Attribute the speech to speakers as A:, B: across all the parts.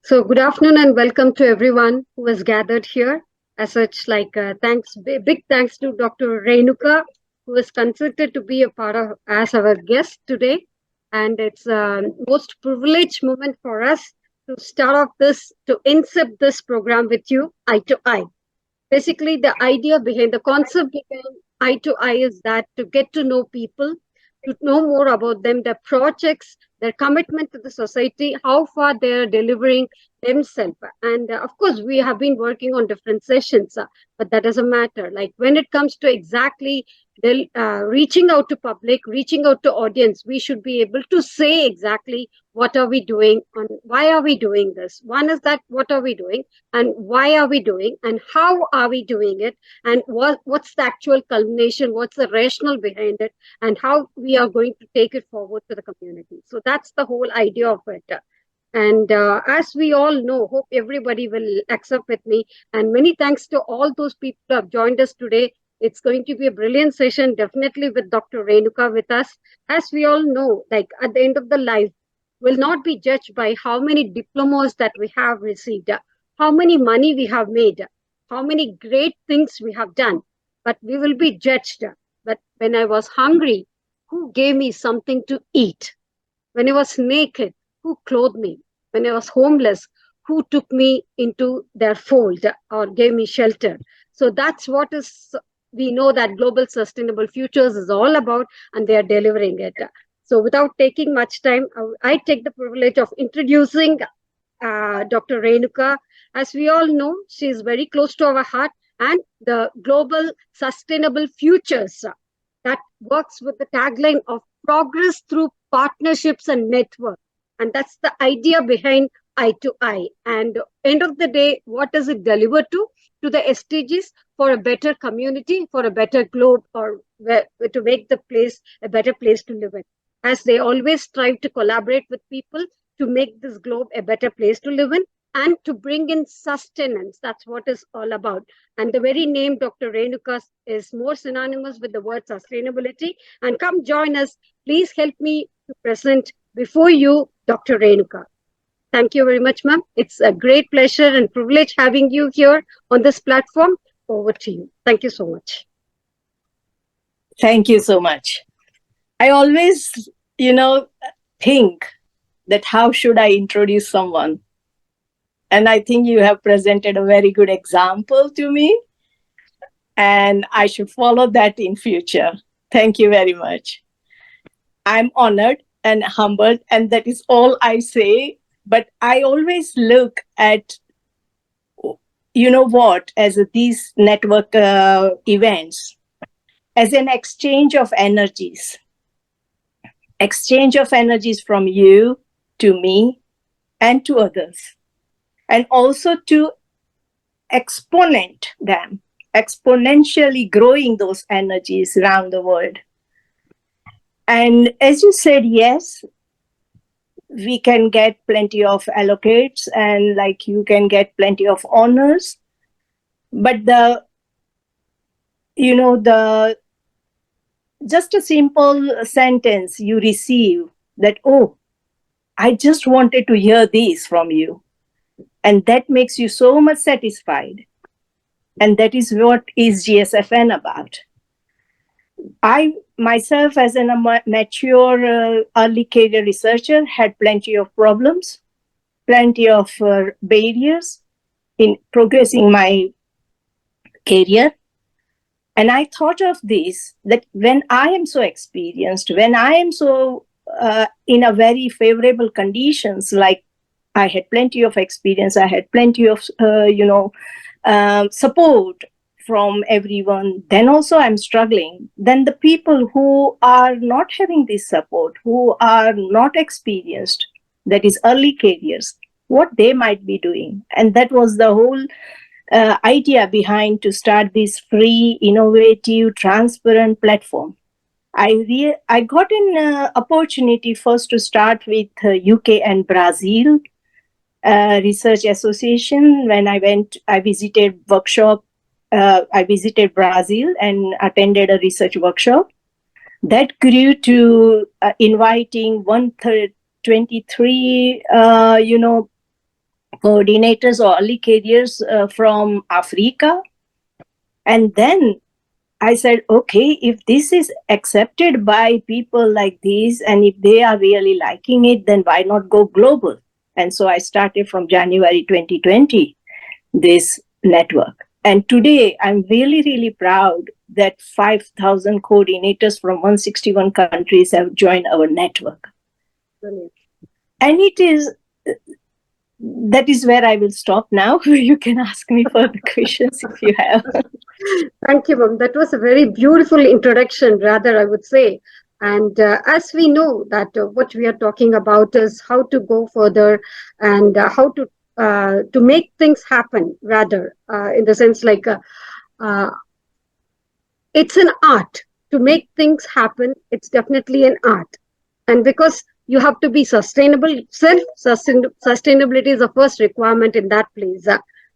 A: So, good afternoon and welcome to everyone who has gathered here. As such, big thanks to Dr. Renuka, who is considered to be a part of as our guest today. And it's a most privileged moment for us to start off to incept this program with you, eye to eye. Basically, the idea behind the concept behind eye to eye is that to get to know people, to know more about them, their projects, their commitment to the society, how far they're delivering themselves. And of course, we have been working on different sessions, but that doesn't matter. Like when it comes to exactly reaching out to public, reaching out to audience, we should be able to say exactly what are we doing and why are we doing this. One is that what are we doing and why are we doing and how are we doing it and what's the actual culmination, what's the rationale behind it, and how we are going to take it forward to the community. So that's the whole idea of it. And as we all know, hope everybody will accept with me. And many thanks to all those people who have joined us today. It's going to be a brilliant session, definitely with Dr. Renuka with us. As we all know, like at the end of the life, will not be judged by how many diplomas that we have received, how many money we have made, how many great things we have done, but we will be judged. But when I was hungry, who gave me something to eat? When I was naked, who clothed me? When I was homeless, who took me into their fold or gave me shelter? So that's what is, we know that Global Sustainable Futures is all about, and they are delivering it. So without taking much time, I take the privilege of introducing Dr. Renuka. As we all know, she is very close to our heart, and the Global Sustainable Futures that works with the tagline of progress through partnerships and network. And that's the idea behind eye to eye. And end of the day, what does it deliver to? To the SDGs for a better community, for a better globe, or to make the place a better place to live in. As they always strive to collaborate with people to make this globe a better place to live in and to bring in sustenance. That's what it's all about. And the very name Dr. Renuka is more synonymous with the word sustainability. And come join us. Please help me to present before you Dr. Renuka. Thank you very much, ma'am. It's a great pleasure and privilege having you here on this platform. Over to you. Thank you so much.
B: Thank you so much. I always, think that how should I introduce someone? And I think you have presented a very good example to me, and I should follow that in future. Thank you very much. I'm honored and humbled, and that is all I say. But I always look at, as these network events, as an exchange of energies. Exchange of energies from you to me and to others. And also to exponent them, exponentially growing those energies around the world. And as you said, yes, we can get plenty of allocates and like you can get plenty of honors. But just a simple sentence you receive that, oh, I just wanted to hear this from you. And that makes you so much satisfied. And that is what is GSFN about. I myself, as a mature early career researcher, had plenty of problems, plenty of barriers in progressing my career. And I thought of this, that when I am so experienced, when I am so in a very favorable conditions, like I had plenty of experience, I had plenty of, support from everyone, then also I'm struggling. Then the people who are not having this support, who are not experienced, that is early careers, what they might be doing. And that was the whole idea behind to start this free, innovative, transparent platform. I got an opportunity first to start with UK and Brazil Research Association. When I visited workshop. I visited Brazil and attended a research workshop. That grew to inviting 123, coordinators or early careers from Africa. And then I said, okay, if this is accepted by people like these, and if they are really liking it, then why not go global? And so I started from January 2020, this network. And today I'm really, really proud that 5,000 coordinators from 161 countries have joined our network.
A: Brilliant.
B: And that is where I will stop now. You can ask me further questions if you have.
A: Thank you, ma'am. That was a very beautiful introduction, rather, I would say. And as we know that what we are talking about is how to go further and how to make things happen, rather, in the sense like uh, it's an art to make things happen. It's definitely an art. And because you have to be sustainable, sustainability is the first requirement in that place.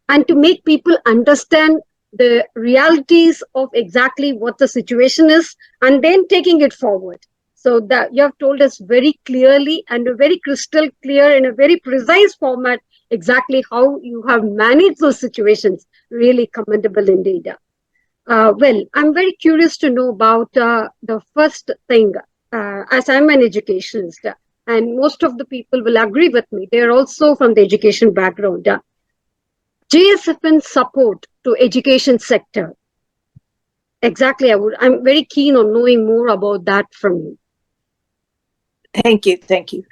A: And to make people understand the realities of exactly what the situation is and then taking it forward. So that you have told us very clearly and very crystal clear in a very precise format exactly how you have managed those situations. Really commendable indeed. Well, I'm very curious to know about the first thing, as I'm an educationist, and most of the people will agree with me. They're also from the education background. GSFN support to education sector. Exactly, I'm very keen on knowing more about that from you.
B: Thank you.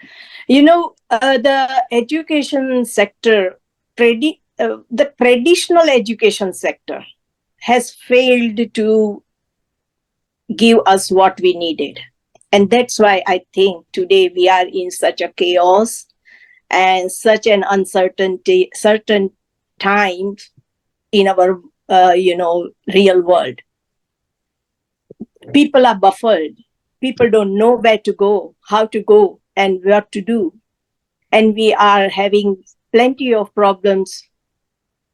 B: You know, the education sector, the traditional education sector has failed to give us what we needed. And that's why I think today we are in such a chaos and such an uncertainty, certain times in our, real world. People are baffled. People don't know where to go, how to go, and what to do. And we are having plenty of problems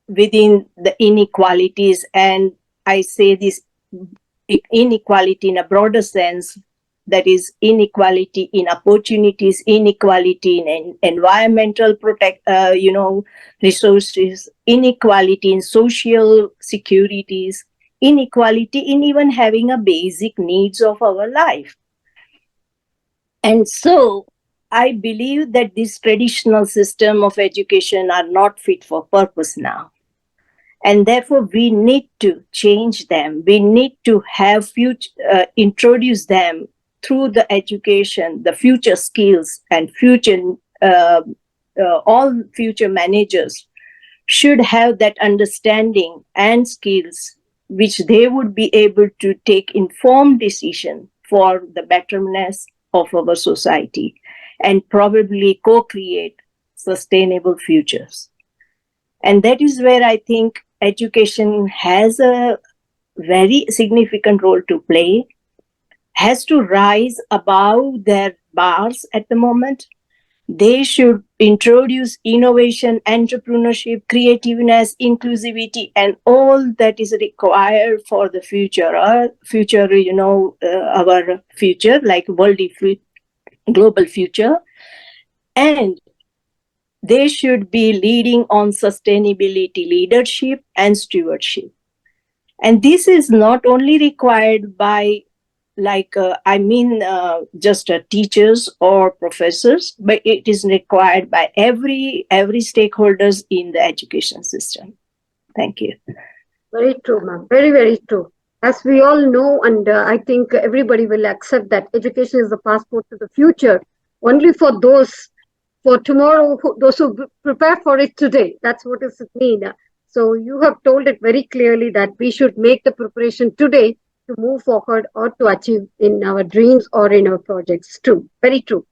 B: within the inequalities. And I say this inequality in a broader sense, that is inequality in opportunities, inequality in environmental resources, inequality in social securities, inequality in even having a basic needs of our life. And so I believe that this traditional system of education are not fit for purpose now. And therefore, we need to change them. We need to have introduce them through the education, the future skills, and all future managers should have that understanding and skills, which they would be able to take informed decision for the betterment of our society and probably co-create sustainable futures. And that is where I think education has a very significant role to play, has to rise above their bars at the moment. They should introduce innovation, entrepreneurship, creativeness, inclusivity, and all that is required for the future. Our future, like global future. And they should be leading on sustainability leadership and stewardship. And this is not only required by just teachers or professors, but it is required by every stakeholders in the education system. Thank you.
A: Very true, ma'am. Very, very true. As we all know, and I think everybody will accept that education is the passport to the future, only for those for tomorrow, those who prepare for it today. That's what it means. So you have told it very clearly that we should make the preparation today to move forward or to achieve in our dreams or in our projects. True, very true.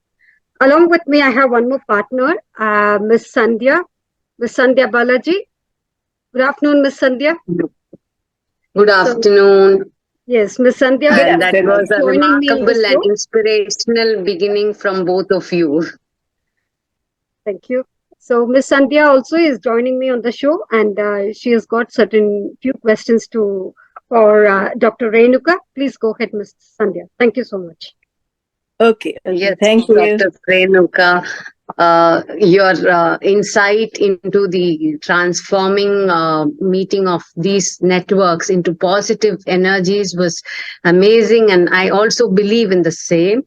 A: Along with me, I have one more partner, Miss Sandhya Balaji. Good afternoon, Miss Sandhya.
C: Good afternoon.
A: Yes, Miss Sandhya.
C: And that was a remarkable and inspirational beginning from both of you.
A: Thank you. So Miss Sandhya also is joining me on the show, and she has got few questions for Dr. Renuka. Please go ahead, Miss Sandhya. Thank you so much.
B: Okay.
C: Yes,
B: thank you,
C: Dr. Renuka. your insight into the transforming meeting of these networks into positive energies was amazing, and I also believe in the same.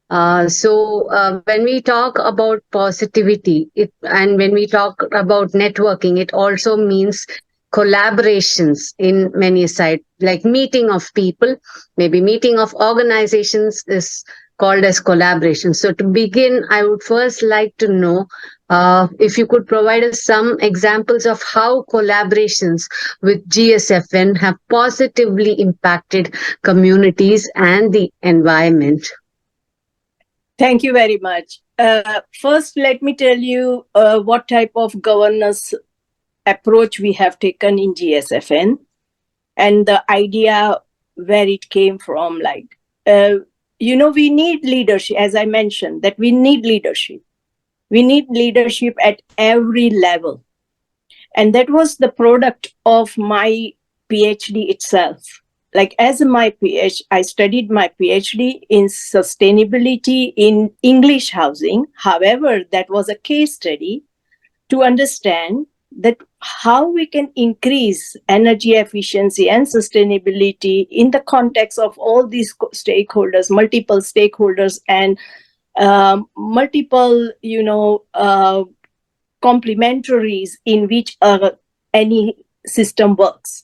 C: When we talk about positivity, and when we talk about networking, it also means collaborations in many sides, like meeting of people, maybe meeting of organizations is called as collaboration. So to begin, I would first like to know if you could provide us some examples of how collaborations with GSFN have positively impacted communities and the environment.
B: Thank you very much. First, let me tell you what type of governance approach we have taken in GSFN and the idea where it came from. We need leadership, as I mentioned, that we need leadership. We need leadership at every level. And that was the product of my PhD itself. Like as my PhD, I studied my PhD in sustainability in English housing. However, that was a case study to understand that how we can increase energy efficiency and sustainability in the context of all these stakeholders, multiple stakeholders, and multiple, complementaries in which any system works.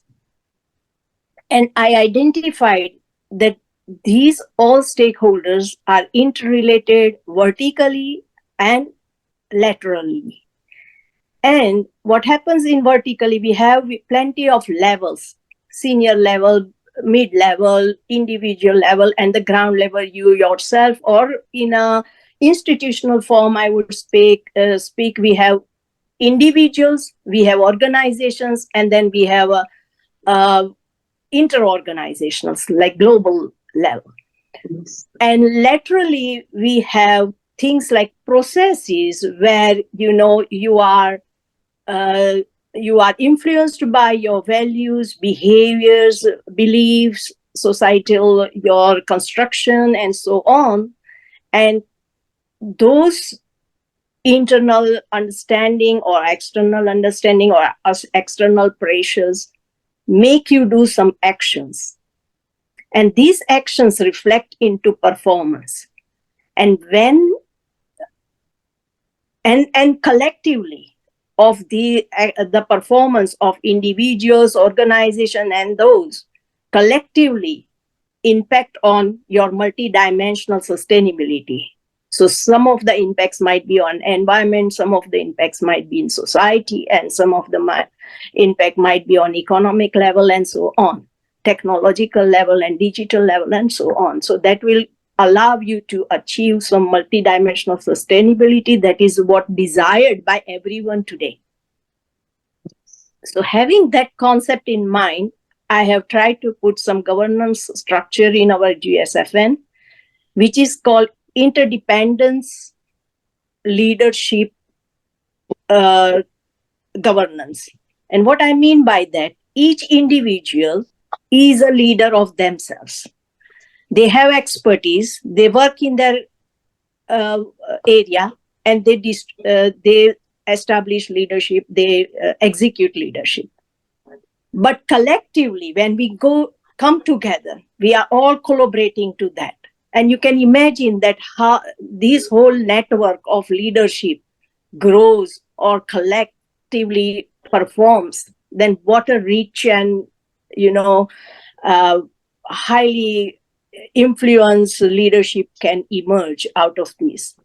B: And I identified that these all stakeholders are interrelated vertically and laterally. And what happens in vertically, we have plenty of levels: senior level, mid-level, individual level, and the ground level, you yourself, or in a institutional form, I would speak, we have individuals, we have organizations, and then we have inter-organizations, like global level. And laterally, we have things like processes where, you are influenced by your values, behaviors, beliefs, societal, your construction, and so on. And those internal understanding or external understanding or external pressures make you do some actions. And these actions reflect into performance. And collectively, of the performance of individuals, organization, and those collectively impact on your multidimensional sustainability. So some of the impacts might be on environment, some of the impacts might be in society, and some of the impact might be on economic level, and so on, technological level and digital level, and so on. So that will allow you to achieve some multidimensional sustainability that is what desired by everyone today. So having that concept in mind, I have tried to put some governance structure in our GSFN, which is called interdependence leadership governance. And what I mean by that, each individual is a leader of themselves. They have expertise, they work in their area, and they establish leadership, they execute leadership. But collectively, when we come together, we are all collaborating to that. And you can imagine that how this whole network of leadership grows or collectively performs, then what a rich and, highly influenced leadership can emerge out of this.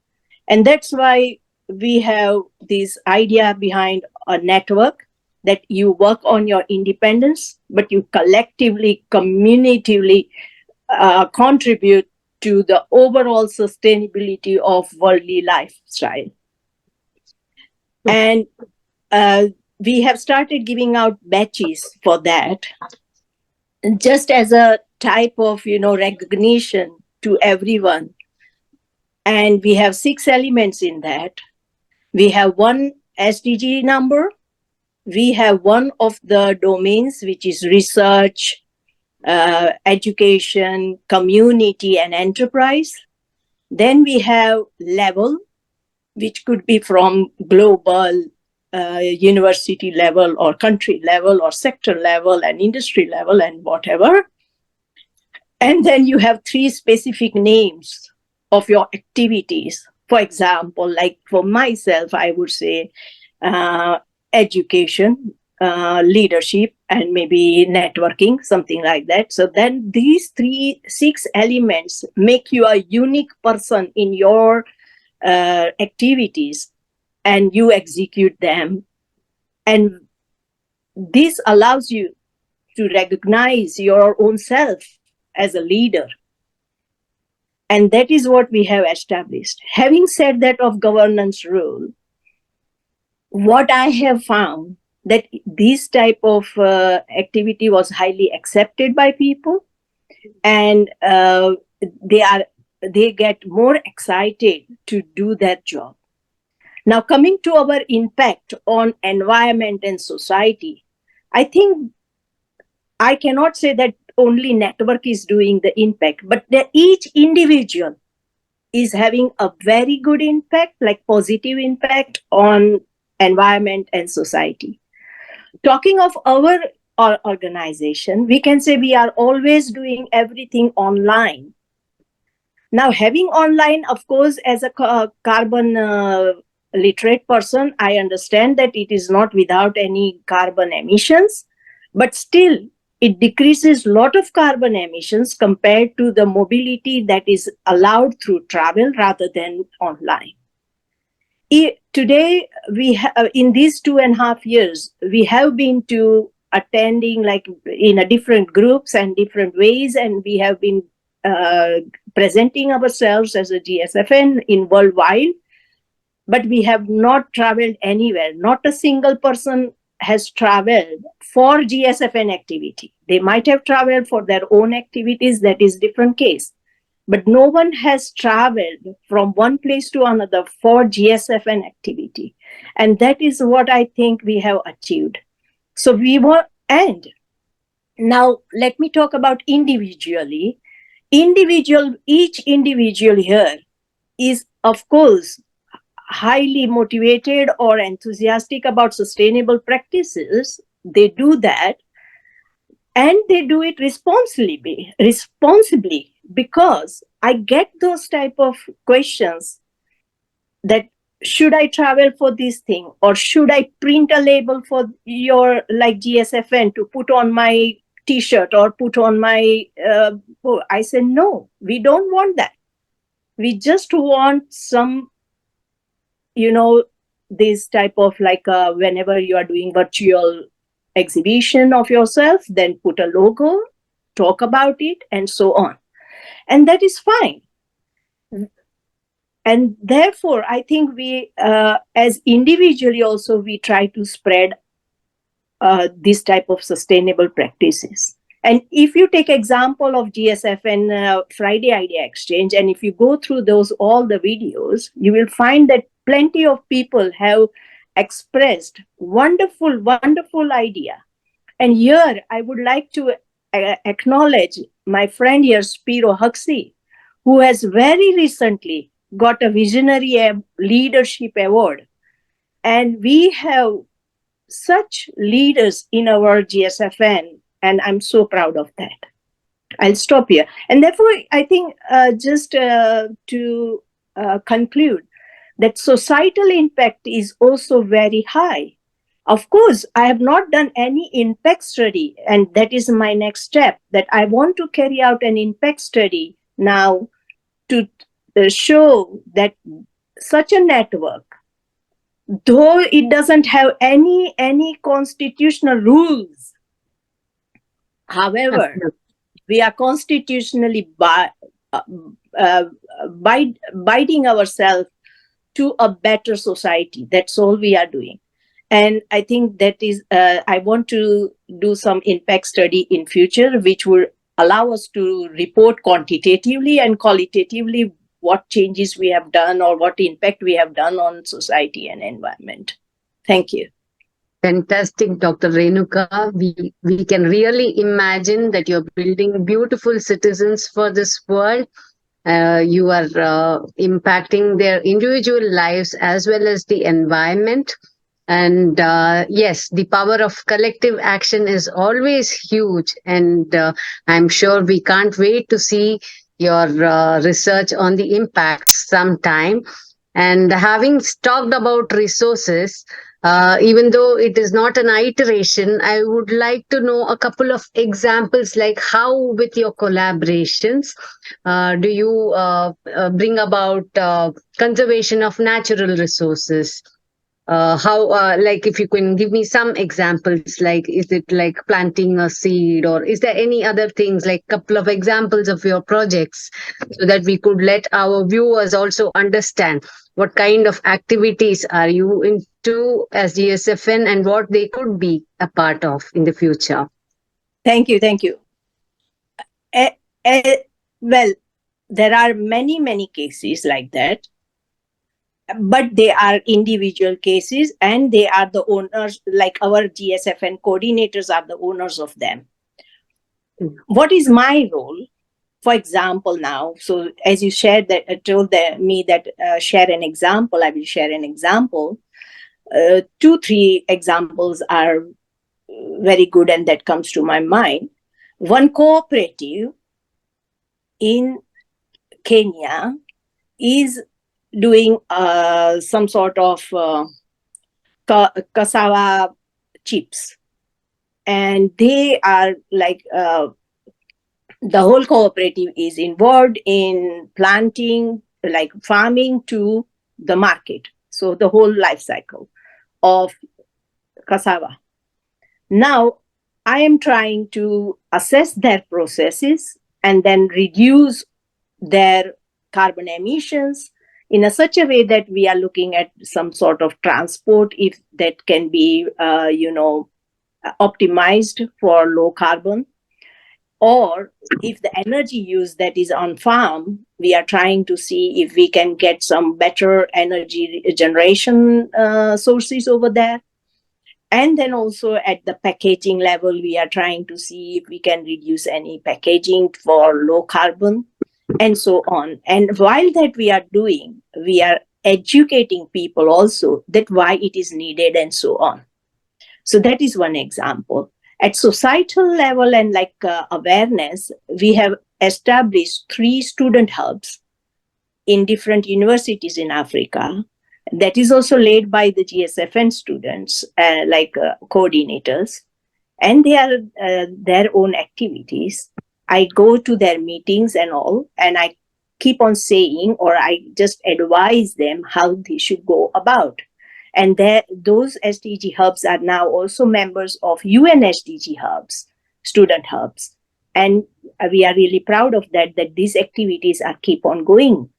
B: And that's why we have this idea behind a network, that you work on your independence, but you collectively, communitively contribute to the overall sustainability of worldly lifestyle. And we have started giving out badges for that, just as a type of, recognition to everyone. And we have 6 elements in that. We have one SDG number. We have one of the domains, which is research, education, community, and enterprise. Then we have level, which could be from global, university level or country level or sector level and industry level and whatever. And then you have 3 specific names of your activities. For example, like for myself, I would say education, leadership, and maybe networking, something like that. So then these 6 elements make you a unique person in your activities, and you execute them. And this allows you to recognize your own self as a leader. And that is what we have established. Having said that of governance rule, what I have found that this type of activity was highly accepted by people, and they get more excited to do that job. Now, coming to our impact on environment and society, I think I cannot say that only network is doing the impact, but that each individual is having a very good impact, like positive impact on environment and society. Talking of our organization, we can say we are always doing everything online. Now, having online, of course, as a carbon literate person, I understand that it is not without any carbon emissions, but still it decreases a lot of carbon emissions compared to the mobility that is allowed through travel rather than online. Today, in these 2.5 years, we have been to attending like in a different groups and different ways, and we have been presenting ourselves as a GSFN in worldwide, but we have not traveled anywhere. Not a single person has traveled for GSFN activity. They might have traveled for their own activities, that is different case. But no one has traveled from one place to another for GSFN activity. And that is what I think we have achieved. So and now let me talk about individually. Each individual here is, of course, highly motivated or enthusiastic about sustainable practices. They do that, and they do it responsibly, because I get those type of questions that should I travel for this thing, or should I print a label for your like GSFN to put on my t-shirt or put on my I said, no, we don't want that. We just want some, this type of like whenever you are doing virtual exhibition of yourself, then put a logo, talk about it, and so on. And that is fine. And therefore, I think we, as individually also, we try to spread this type of sustainable practices. And if you take example of GSFN Friday Idea Exchange, and if you go through all the videos, you will find that plenty of people have expressed wonderful, wonderful idea. And here, I would like to acknowledge my friend here, Spiro Huxley, who has very recently got a Visionary Leadership Award. And we have such leaders in our GSFN, and I'm so proud of that. I'll stop here. And therefore, I think just to conclude, that societal impact is also very high. Of course, I have not done any impact study, and that is my next step, that I want to carry out an impact study now to show that such a network, though it doesn't have any constitutional rules, however, we are constitutionally binding ourselves to a better society. That's all we are doing. And I think that is, I want to do some impact study in future, which will allow us to report quantitatively and qualitatively what changes we have done or what impact we have done on society and environment. Thank you.
C: Fantastic, Dr. Renuka. We can really imagine that you're building beautiful citizens for this world. You are impacting their individual lives as well as the environment. And yes, the power of collective action is always huge. And I'm sure we can't wait to see your research on the impacts sometime. And having talked about resources, even though it is not an iteration, I would like to know a couple of examples, like how, with your collaborations, do you bring about conservation of natural resources? How, like, if you can give me some examples, like, is it like planting a seed, or is there any other things, like couple of examples of your projects, so that we could let our viewers also understand what kind of activities are you into as GSFN and what they could be a part of in the future?
B: Thank you. Thank you. Eh, well, there are many cases like that, but they are individual cases, and they are the owners, like our GSFN coordinators are the owners of them. What is my role? For example, now, so as you shared that, told me that share an example, I will share an example. 2-3 examples are very good, and that comes to my mind. One cooperative in Kenya is doing some sort of cassava chips, and they are like the whole cooperative is involved in planting, like farming to the market, so the whole life cycle of cassava. Now I am trying to assess their processes and then reduce their carbon emissions in such a way that we are looking at some sort of transport, if that can be optimized for low carbon, or if the energy use that is on farm, we are trying to see if we can get some better energy generation sources over there. And then also at the packaging level, we are trying to see if we can reduce any packaging for low carbon, and so on. And while that we are doing, we are educating people also that why it is needed, and so on. So that is one example. At societal level and like awareness, we have established 3 student hubs in different universities in Africa. That is also led by the GSFN students, coordinators, and they are their own activities. I go to their meetings and all, and I keep on saying, or I just advise them how they should go about. And those SDG hubs are now also members of UN SDG hubs, student hubs. And we are really proud of that these activities are keep on going.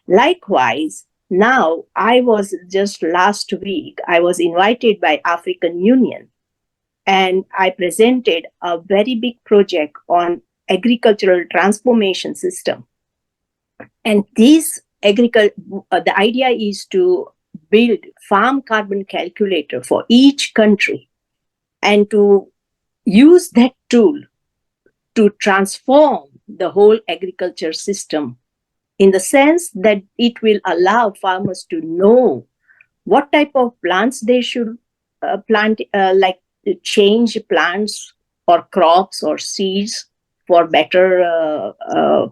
B: Likewise, now I was just last week, I was invited by African Union, and I presented a very big project on agricultural transformation system. And this the idea is to build farm carbon calculator for each country, and to use that tool to transform the whole agriculture system, in the sense that it will allow farmers to know what type of plants they should plant, like change plants or crops or seeds for better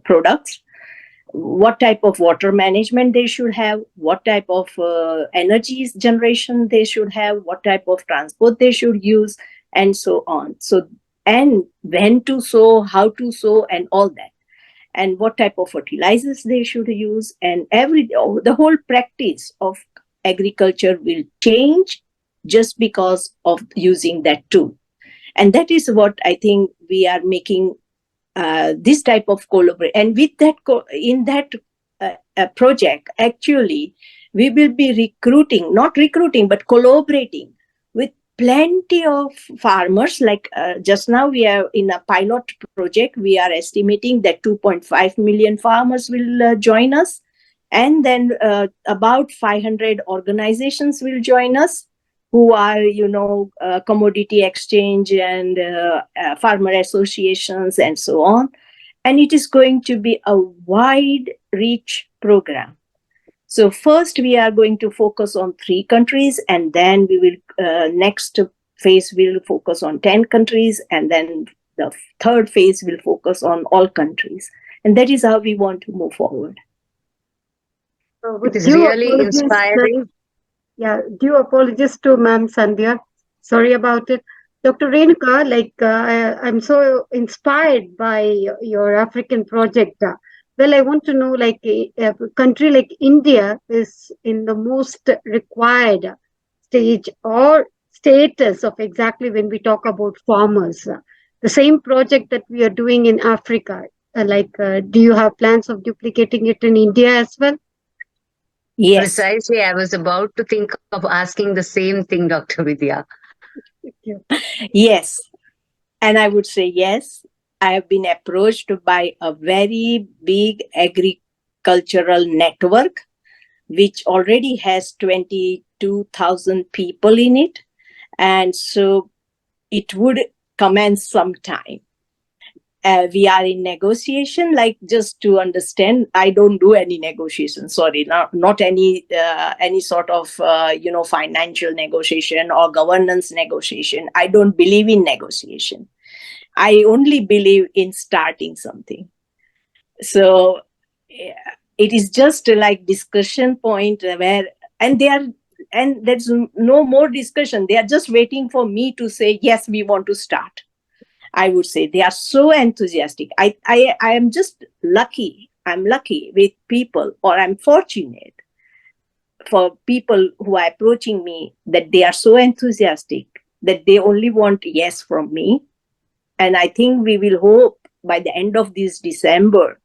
B: products, what type of water management they should have, what type of energy generation they should have, what type of transport they should use, and so on. So, and when to sow, how to sow, and all that, and what type of fertilizers they should use, and the whole practice of agriculture will change just because of using that tool. And that is what I think we are making this type of collaboration. And with that, in that project, actually, we will be not recruiting, but collaborating with plenty of farmers. Like just now we are in a pilot project, we are estimating that 2.5 million farmers will join us. And then about 500 organizations will join us, who are, commodity exchange and farmer associations and so on. And it is going to be a wide reach program. So first we are going to focus on 3 countries, and then we will next phase will focus on 10 countries, and then the third phase will focus on all countries. And that is how we want to move forward.
C: It is really inspiring.
A: Due apologies to Ma'am Sandhya. Sorry about it. Dr. Renuka, I'm so inspired by your African project. Well, I want to know, a country like India is in the most required stage or status of exactly when we talk about farmers. The same project that we are doing in Africa, do you have plans of duplicating it in India as well?
B: Yes.
C: Precisely, I was about to think of asking the same thing, Dr. Vidya.
A: Thank you.
B: Yes. And I would say yes. I have been approached by a very big agricultural network, which already has 22,000 people in it. And so it would commence sometime. We are in negotiation, just to understand, I don't do any negotiation. Sorry, not any sort of financial negotiation or governance negotiation. I don't believe in negotiation. I only believe in starting something. So it is just like discussion point where, and there's no more discussion. They are just waiting for me to say, yes, we want to start. I would say they are so enthusiastic. I am just lucky. I'm lucky with people, or I'm fortunate for people who are approaching me, that they are so enthusiastic that they only want yes from me. And I think we will hope by the end of this December,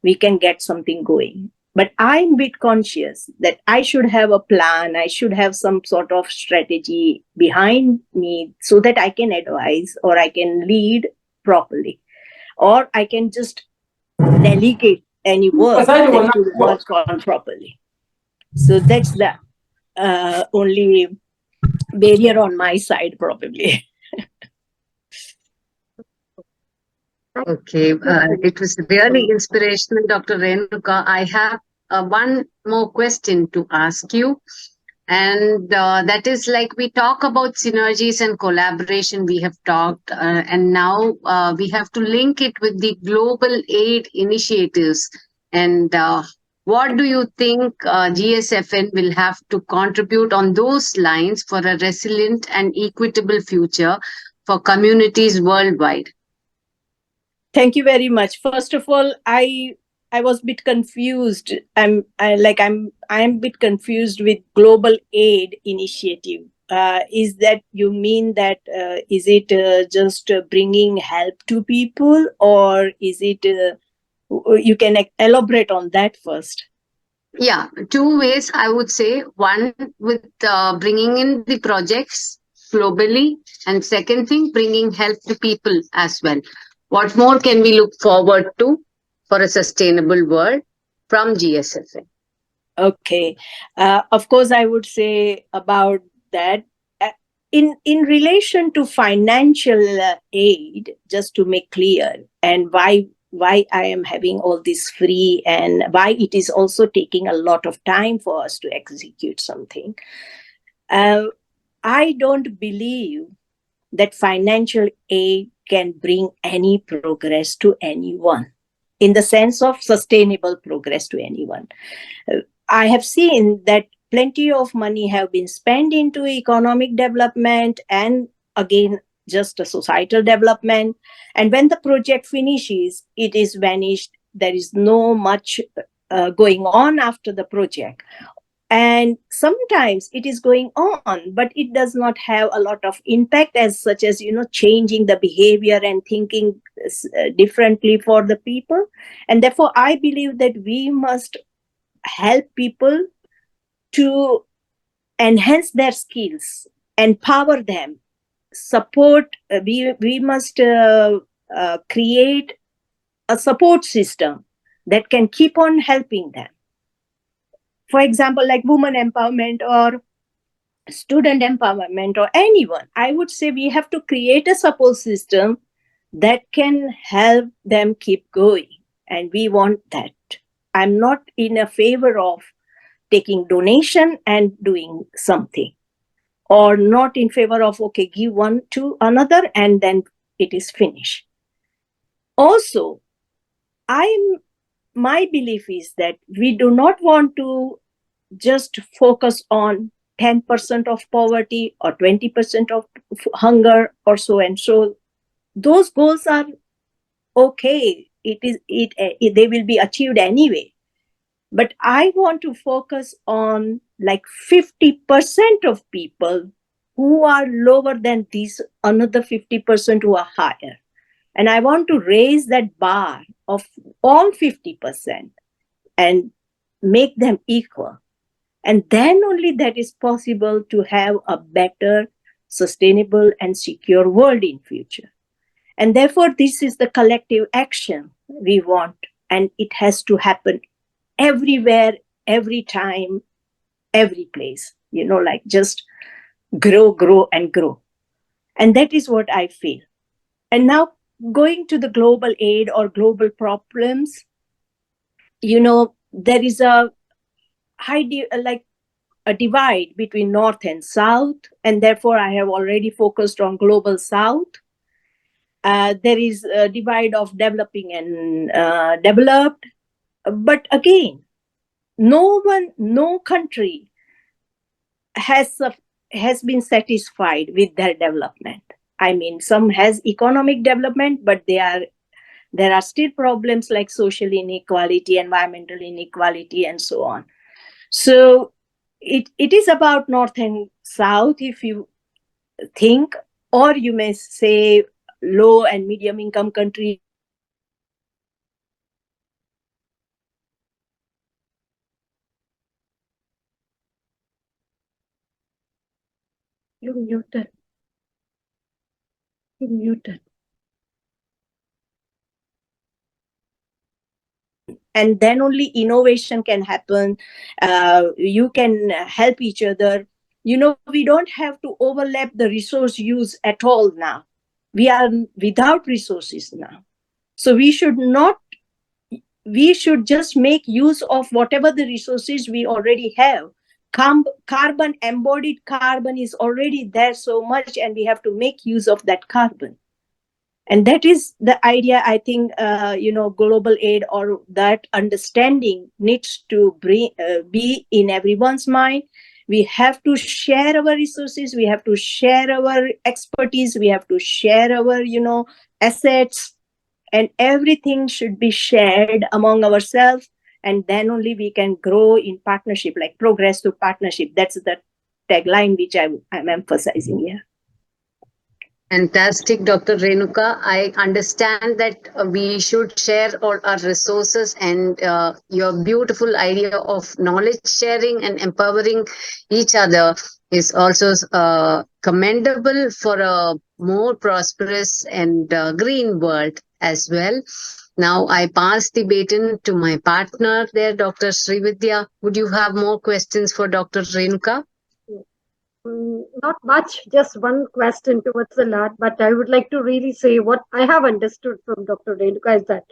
B: we can get something going. But I'm a bit conscious that I should have a plan. I should have some sort of strategy behind me so that I can advise, or I can lead properly, or I can just delegate any work that should work on properly. So that's the only barrier on my side, probably.
C: Okay, it was really inspirational, Dr. Renuka. I have one more question to ask you. And that is, like, we talk about synergies and collaboration, we have talked, and now we have to link it with the global aid initiatives. And what do you think GSFN will have to contribute on those lines for a resilient and equitable future for communities worldwide?
B: Thank you very much. First of all, I was a bit confused. I'm a bit confused with global aid initiative. Is that, you mean that is it just bringing help to people, or is it you can elaborate on that first?
C: Yeah, 2 ways I would say. One, with bringing in the projects globally, and second thing, bringing help to people as well. What more can we look forward to for a sustainable world from GSFN?
B: Okay. Of course, I would say about that. In relation to financial aid, just to make clear, and why I am having all this free, and why it is also taking a lot of time for us to execute something. I don't believe that financial aid can bring any progress to anyone, in the sense of sustainable progress to anyone. I have seen that plenty of money have been spent into economic development, and again, just a societal development. And when the project finishes, it is vanished. There is no much going on after the project. And sometimes it is going on, but it does not have a lot of impact as such as, changing the behavior and thinking differently for the people. And therefore, I believe that we must help people to enhance their skills, empower them, support. We must create a support system that can keep on helping them. For example, like women empowerment or student empowerment or anyone, I would say we have to create a support system that can help them keep going. And we want that. I'm not in a favor of taking donation and doing something, or not in favor of, okay, give one to another and then it is finished. Also, my belief is that we do not want to just focus on 10% of poverty or 20% of hunger or so and so. Those goals are okay. They will be achieved anyway. But I want to focus on like 50% of people who are lower than these another 50% who are higher. And I want to raise that bar of all 50% and make them equal. And then only that is possible to have a better, sustainable, and secure world in future. And therefore, this is the collective action we want. And it has to happen everywhere, every time, every place, like just grow, grow, and grow. And that is what I feel. And now going to the global aid or global problems, there is a a divide between North and South. And therefore, I have already focused on global South. There is a divide of developing and developed. But again, no country has been satisfied with their development. I mean, some has economic development, but there are still problems like social inequality, environmental inequality, and so on. So it is about North and South, if you think, or you may say low and medium income country.
A: You're muted. You're muted.
B: And then only innovation can happen. You can help each other. We don't have to overlap the resource use at all now. We are without resources now. So we should just make use of whatever the resources we already have. Carbon, embodied carbon is already there so much, and we have to make use of that carbon. And that is the idea, I think, global aid or that understanding needs to be in everyone's mind. We have to share our resources. We have to share our expertise. We have to share our, assets. And everything should be shared among ourselves. And then only we can grow in partnership, like progress through partnership. That's the tagline which I'm emphasizing here.
C: Fantastic, Dr. Renuka. I understand that we should share all our resources, and your beautiful idea of knowledge sharing and empowering each other is also commendable for a more prosperous and green world as well. Now I pass the baton to my partner there, Dr. Srividhya. Would you have more questions for Dr. Renuka?
A: Not much, just one question towards the last, but I would like to really say what I have understood from Dr. Renuka is that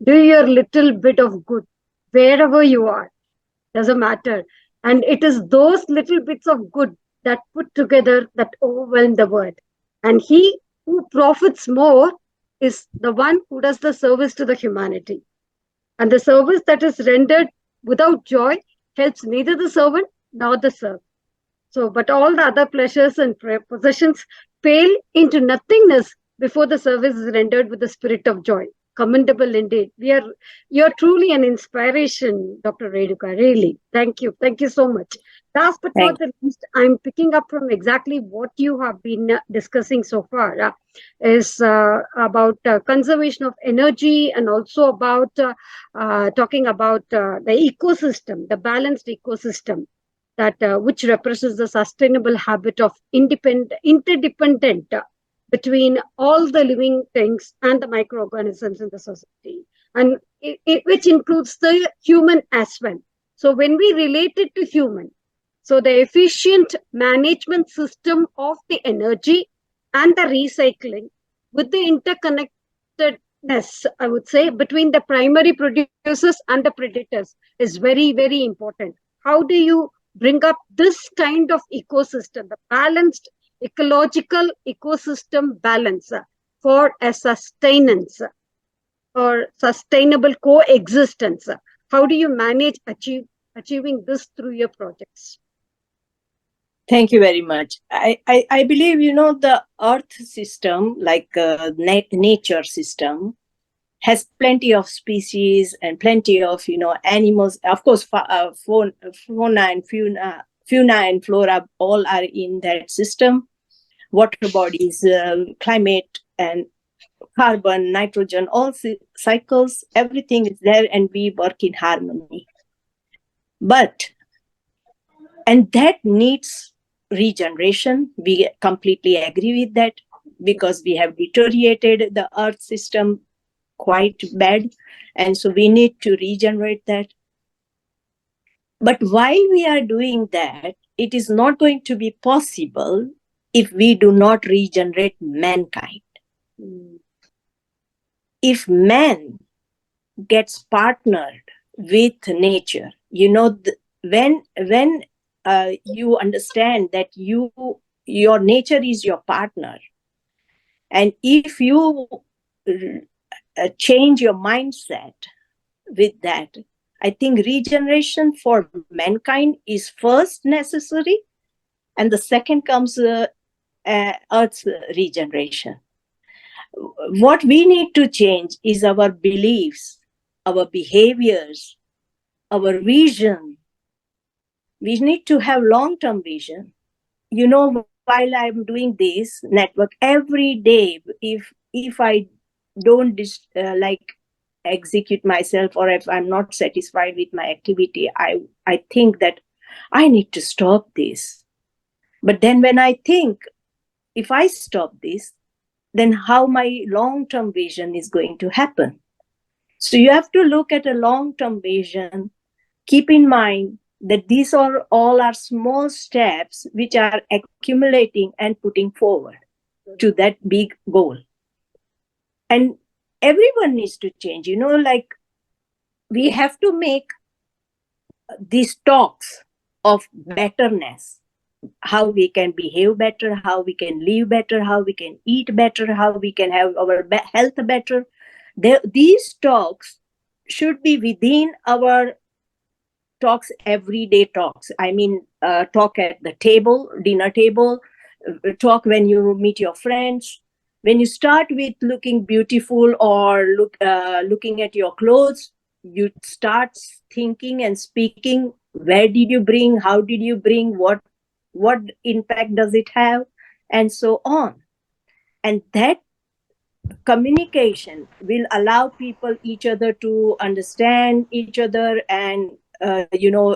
A: do your little bit of good wherever you are, doesn't matter. And it is those little bits of good that put together that overwhelm the world. And he who profits more is the one who does the service to the humanity. And the service that is rendered without joy helps neither the servant nor the served. So, but all the other pleasures and possessions pale into nothingness before the service is rendered with the spirit of joy. Commendable indeed. You're truly an inspiration, Dr. Renuka. Really, thank you so much. Last but not the least, I'm picking up from exactly what you have been discussing so far. Is about conservation of energy, and also about talking about the ecosystem, the balanced ecosystem, that which represents the sustainable habit of interdependent between all the living things and the microorganisms in the society, and which includes the human as well. So when we relate it to human, so the efficient management system of the energy and the recycling with the interconnectedness, I would say, between the primary producers and the predators is very, very important. How do you bring up this kind of ecosystem, the balanced ecological ecosystem balance for a sustenance or sustainable coexistence? How do you manage achieving this through your projects?
B: Thank you very much. I believe, the earth system, like nature system, has plenty of species and plenty of, animals. Of course, fauna and flora all are in that system. Water bodies, climate and carbon, nitrogen, all cycles, everything is there and we work in harmony. And that needs regeneration. We completely agree with that because we have deteriorated the earth system quite bad. And so we need to regenerate that. But while we are doing that, it is not going to be possible if we do not regenerate mankind. If man gets partnered with nature, when you understand that your nature is your partner, and if you change your mindset with that, I think regeneration for mankind is first necessary, and the second comes Earth's regeneration. What we need to change is our beliefs, our behaviors, our vision. We need to have long-term vision. While I'm doing this network every day, if I don't execute myself, or if I'm not satisfied with my activity, I think that I need to stop this. But then when I think, if I stop this, then how my long-term vision is going to happen? So you have to look at a long-term vision. Keep in mind that these are all our small steps which are accumulating and putting forward to that big goal. And everyone needs to change, we have to make these talks of betterness, how we can behave better, how we can live better, how we can eat better, how we can have our health better. These talks should be within our talks, everyday talks. I mean, talk at the table, dinner table, talk when you meet your friends. When you start with looking beautiful or looking at your clothes, you start thinking and speaking, where did you bring, how did you bring, what impact does it have, and so on. And that communication will allow each other to understand each other and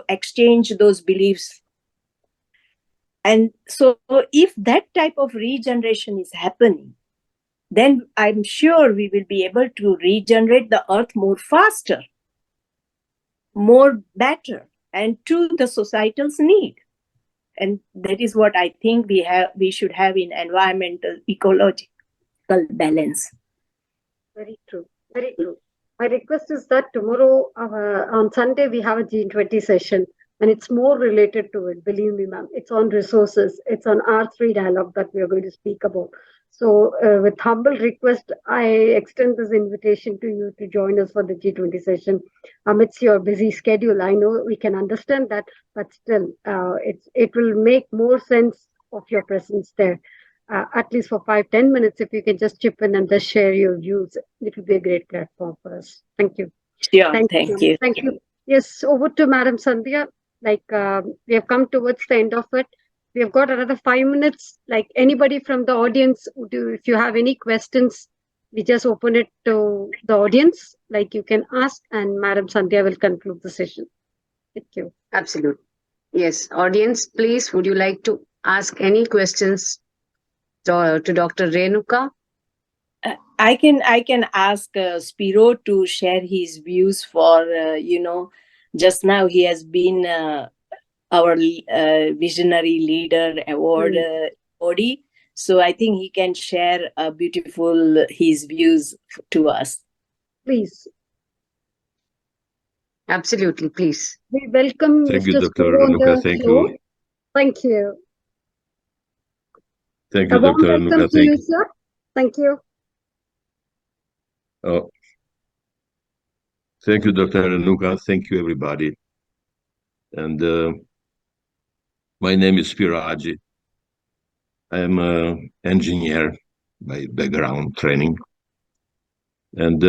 B: exchange those beliefs. And so if that type of regeneration is happening, then I'm sure we will be able to regenerate the earth more faster, more better, and to the societal's need. And that is what I think we should have in environmental ecological balance.
A: Very true. Very true. My request is that tomorrow on Sunday we have a G20 session, and it's more related to it. Believe me, ma'am. It's on resources. It's on R3 dialogue that we are going to speak about. So with humble request, I extend this invitation to you to join us for the G20 session amidst your busy schedule. I know we can understand that, but still, it will make more sense of your presence there. At least for 5-10 minutes, if you can just chip in and just share your views, it will be a great platform for us. Thank you.
B: Sure, thank you.
A: Thank you. Yes, over to Madam Sandhya. We have come towards the end of it. We have got another 5 minutes. Anybody from the audience, if you have any questions, we just open it to the audience. You can ask, and Madam Sandhya will conclude the session. Thank you.
C: Absolutely. Yes, audience, please, would you like to ask any questions to Dr. Renuka?
B: I can ask Spiro to share his views for, just now he has been our Visionary Leader Award body. So I think he can share his views to us.
A: Please.
C: Absolutely, please.
A: We welcome
D: Thank you,
A: Mr.
D: Dr.
A: Spiro on
D: Renuka.
A: the
D: Thank
A: floor.
D: you.
A: Thank you.
D: Thank
A: A
D: you,
A: warm
D: Dr.
A: welcome
D: Renuka.
A: to you, sir. Thank you.
D: Oh, thank you, Dr. Renuka. Thank you, everybody. And my name is Spiro. I'm an engineer by background training. And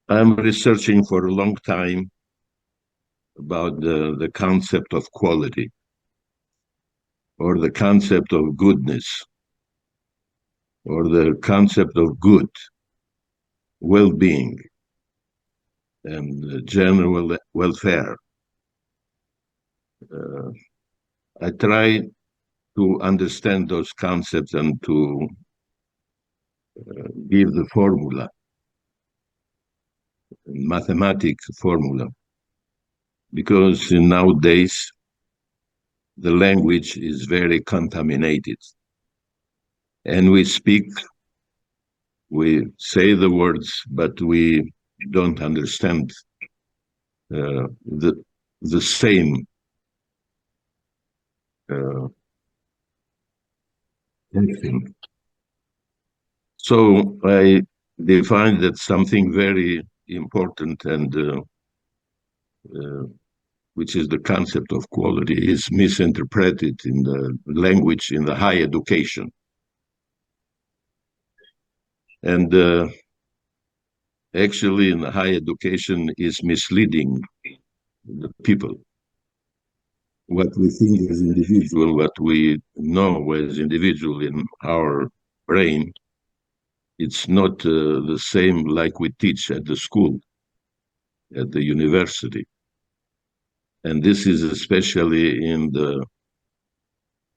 D: I'm researching for a long time about the concept of quality or the concept of goodness or the concept of good, well-being, and general welfare. I try to understand those concepts and to give the formula, mathematics formula, because nowadays the language is very contaminated. And we speak, we say the words, but we don't understand the same thing. So I define that something very important and which is the concept of quality, is misinterpreted in the language in the higher education. And actually in the higher education is misleading the people. What we think as individual, what we know as individual in our brain, it's not the same like we teach at the school, at the university. And this is especially in the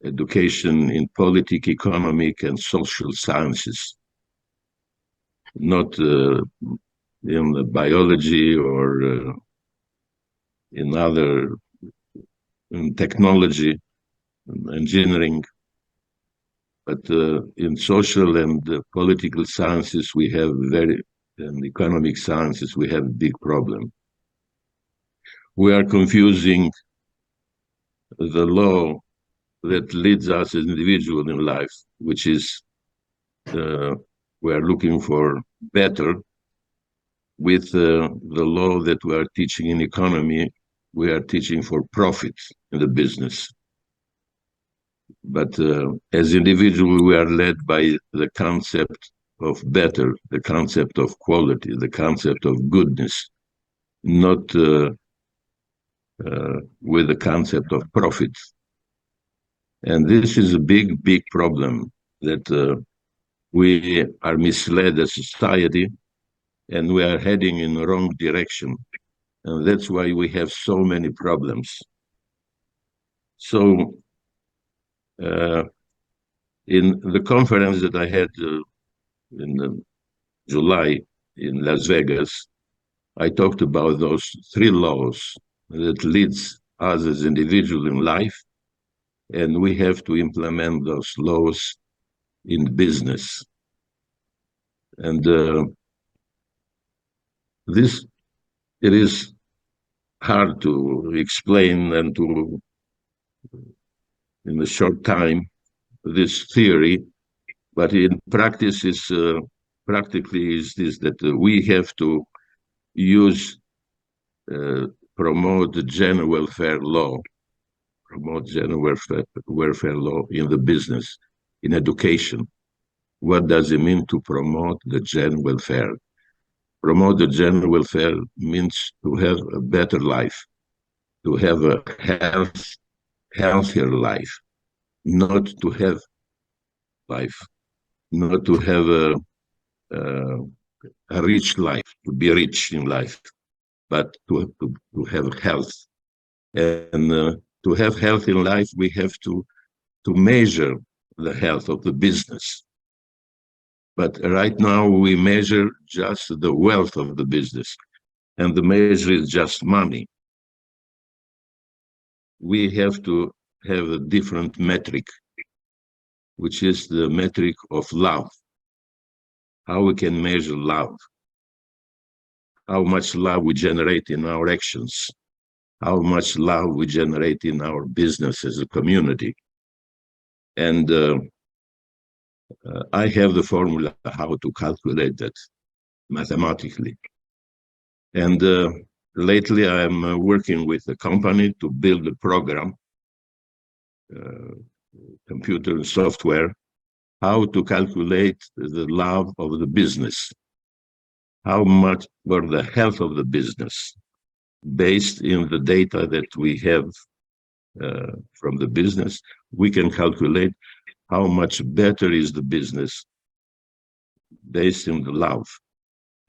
D: education in politics, economic, and social sciences, not in the biology or in other in technology, engineering. But in social and political sciences, we have in economic sciences, we have a big problem. We are confusing the law that leads us as individuals in life, which is we are looking for better, with the law that we are teaching in economy. We are teaching for profit in the business. But as individuals, we are led by the concept of better, the concept of quality, the concept of goodness, not with the concept of profit. And this is a big, big problem, that we are misled as a society and we are heading in the wrong direction. And that's why we have so many problems. So in the conference that I had in July in Las Vegas, I talked about those 3 laws that leads us as individuals in life, and we have to implement those laws in business. And it is hard to explain and to, in a short time, this theory, but in practice is practically is this, that we have to use promote the general welfare law, welfare law in the business, in education. What does it mean to promote the general welfare? Promote the general welfare means to have a better life, to have a healthier life, not to have life, not to have a rich life, to be rich in life, but to have health. And to have health in life, we have to measure the health of the business. But right now we measure just the wealth of the business, and the measure is just money. We have to have a different metric, which is the metric of love. How we can measure love, how much love we generate in our actions, how much love we generate in our business as a community. And I have the formula how to calculate that mathematically. And lately I'm working with a company to build a program, computer and software, how to calculate the love of the business, how much for the health of the business, based in the data that we have from the business. We can calculate how much better is the business based in the love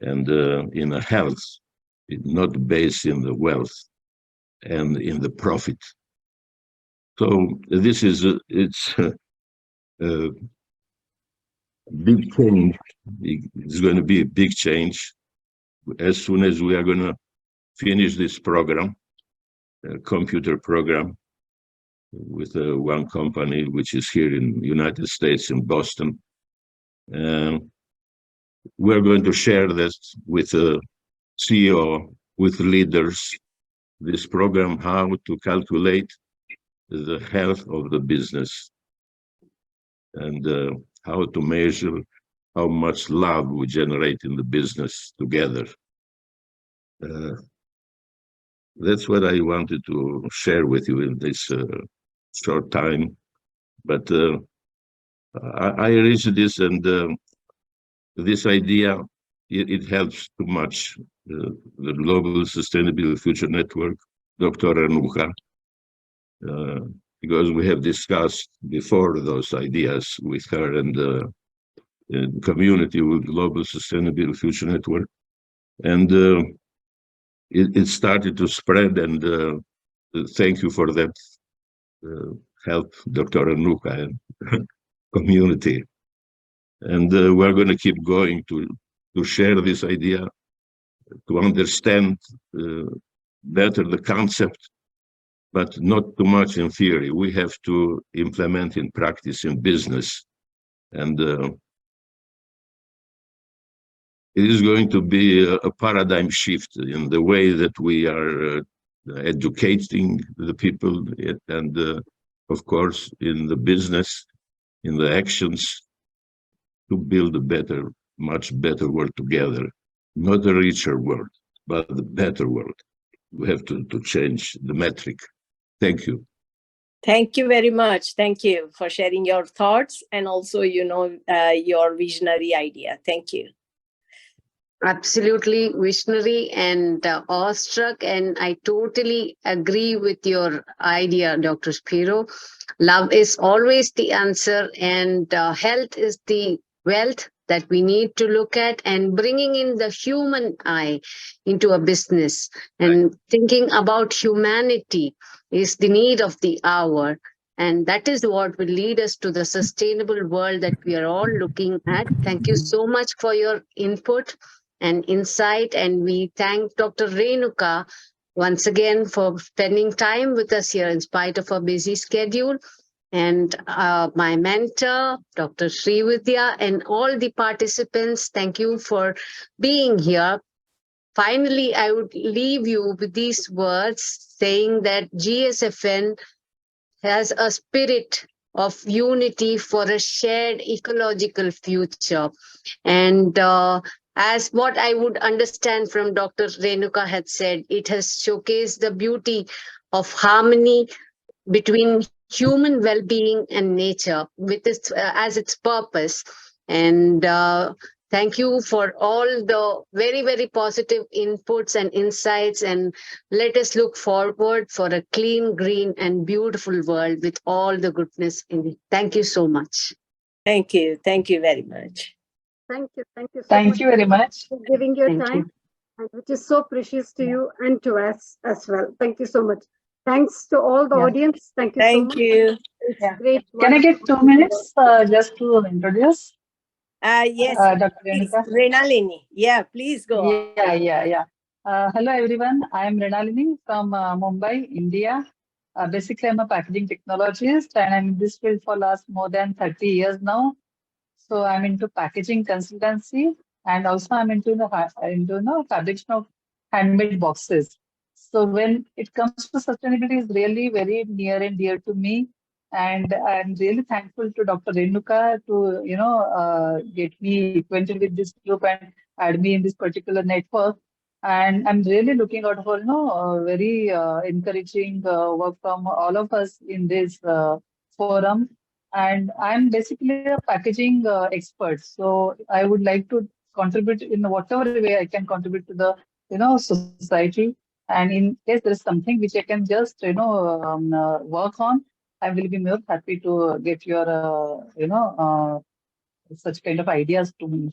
D: and in the health, not based in the wealth and in the profit. So this is it's a big change. It's going to be a big change as soon as we are going to finish this program, computer program, with one company which is here in the United States, in Boston. We're going to share this with the CEO, with leaders, this program, how to calculate the health of the business and how to measure how much love we generate in the business together. That's what I wanted to share with you in this short time. But I reached this, and this idea, it helps too much. The Global Sustainable Future Network, Dr. Renuka, because we have discussed before those ideas with her and the community with Global Sustainable Future Network. And it started to spread, and thank you for that help, Dr. Renuka and community. And we're going to keep going to share this idea, to understand better the concept, but not too much in theory. We have to implement in practice in business. And it is going to be a paradigm shift in the way that we are educating the people, and of course, in the business, in the actions, to build a better, much better world together. Not a richer world, but a better world. We have to change the metric. Thank you.
B: Thank you very much. Thank you for sharing your thoughts and also, your visionary idea. Thank you.
C: Absolutely visionary and awestruck, and I totally agree with your idea, Dr. Spiro. Love is always the answer, and health is the wealth that we need to look at, and bringing in the human eye into a business and thinking about humanity is the need of the hour. And that is what will lead us to the sustainable world that we are all looking at. Thank you so much for your input and insight. And we thank Dr. Renuka once again for spending time with us here in spite of a busy schedule. And my mentor, Dr. Srividhya, and all the participants, thank you for being here. Finally, I would leave you with these words saying that GSFN has a spirit of unity for a shared ecological future. And as what I would understand from Dr. Renuka had said, it has showcased the beauty of harmony between human well-being and nature with its as its purpose. And thank you for all the very, very positive inputs and insights, and let us look forward for a clean, green and beautiful world with all the goodness in it. Thank you so much.
B: Thank you very much.
A: Thank you so
E: Thank
A: much
E: you very much
A: for giving your
C: Thank
A: time,
C: you.
A: and which is so precious to you and to us as well. Thank you so much. Thanks to all the
E: Yeah.
A: audience. Thank you so
B: Thank
A: much.
B: you.
A: It's
E: Yeah.
A: great.
E: Can I get 2 minutes just to introduce
B: Yes,
E: Dr.
B: please.
E: Renuka?
B: Renalini. Yeah, please go on.
E: Yeah. Hello everyone. I am Renalini from Mumbai, India. Basically, I'm a packaging technologist and I'm in this field for last more than 30 years now. So I'm into packaging consultancy and also I'm into the fabrication of handmade boxes. So when it comes to sustainability, is really very near and dear to me. And I'm really thankful to Dr. Renuka to get me acquainted with this group and add me in this particular network. And I'm really looking out for very encouraging work from all of us in this forum. And I'm basically a packaging expert. So I would like to contribute in whatever way I can contribute to the society. And in case there is something which I can just work on, I will be more happy to get your such kind of ideas to me.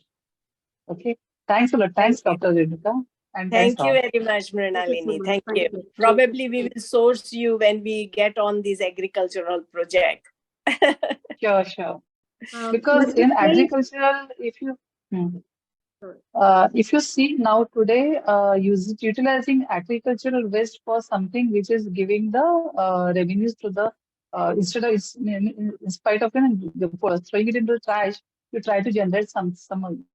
E: Okay. Thanks a lot. Thanks, Dr. Renuka. And thanks
B: Thank you
E: all.
B: very much,
A: Thank you so
B: Mrinalini.
A: much.
B: Thank
A: Thank
B: you.
A: you.
B: Probably we will source you when we get on this agricultural project.
E: Sure, sure. Because
A: Mr.
E: in
A: Sage,
E: agricultural, if you see now today, utilizing agricultural waste for something which is giving the revenues to the instead of in spite of throwing it into the trash, you try to generate some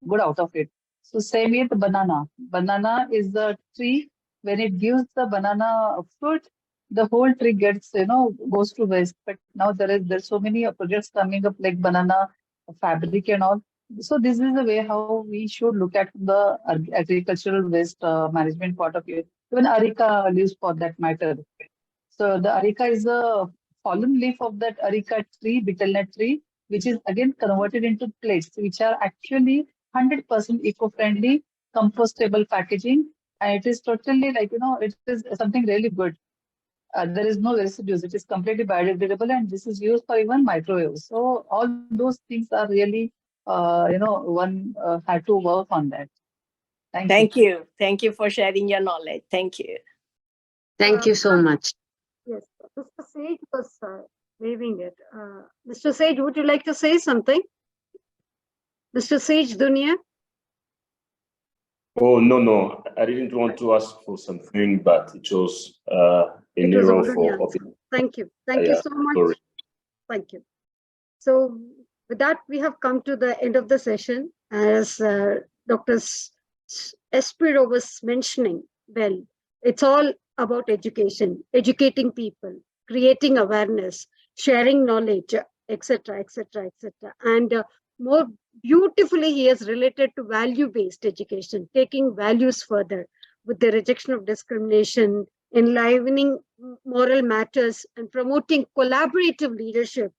E: good out of it. So same with the banana. Banana is the tree. When it gives the banana fruit, the whole tree gets goes to waste. But now there's so many projects coming up like banana fabric and all. So this is the way how we should look at the agricultural waste management part of it. Even areca leaves for that matter. So the areca is the fallen leaf of that areca tree, betelnut tree, which is again converted into plates, which are actually 100% eco-friendly, compostable packaging. And it is totally it is something really good. There is no residues. It is completely biodegradable, and this is used for even microwaves. So all those things are really, one had to work on that. Thank you.
B: Thank you. Thank you for sharing your knowledge. Thank you.
C: Thank you so much.
A: yes, Mr. Sage was waving it. Mr. Sage, would you like to say something? Mr. Sage Dunia?
F: Oh, no. I didn't want to ask for something, but it was
A: It was
F: error
A: already
F: for.
A: answered. Thank you. Thank you so much.
F: Sorry.
A: Thank you. So with that, we have come to the end of the session. As Dr. Espiro was mentioning, well, it's all about education, educating people, creating awareness, sharing knowledge, etc., etc., etc. And more beautifully, he has related to value-based education, taking values further with the rejection of discrimination, enlivening moral matters, and promoting collaborative leadership,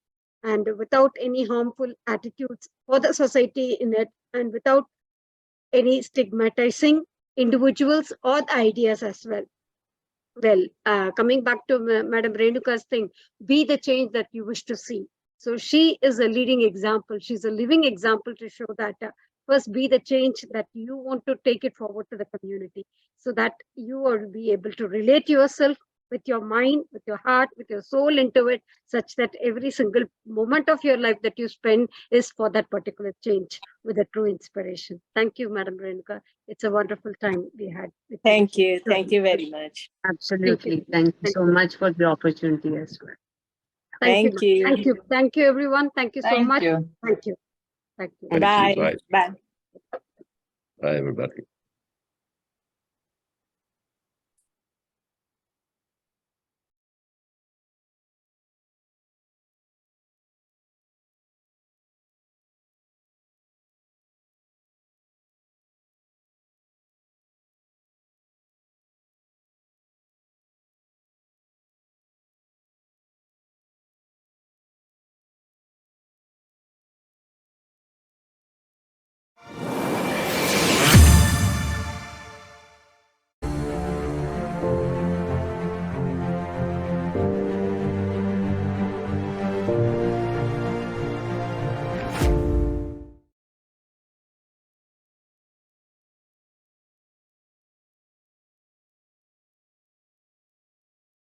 A: and without any harmful attitudes for the society in it, and without any stigmatizing individuals or the ideas as well. Well, coming back to Madam Renuka's thing, be the change that you wish to see. So she is a leading example. She's a living example to show that first be the change that you want to take it forward to the community, so that you will be able to relate yourself with your mind, with your heart, with your soul into it, such that every single moment of your life that you spend is for that particular change with a true inspiration. Thank you, Madam Renuka. It's a wonderful time we had.
B: Thank you. Thank you very much.
C: Absolutely. Thank you so much for the opportunity as well.
B: Thank you.
A: Thank you. Thank you, everyone. Thank you so much.
E: You.
A: Thank you. Thank you.
D: Thank
B: Bye.
D: you. Bye.
B: Bye.
D: Bye, everybody.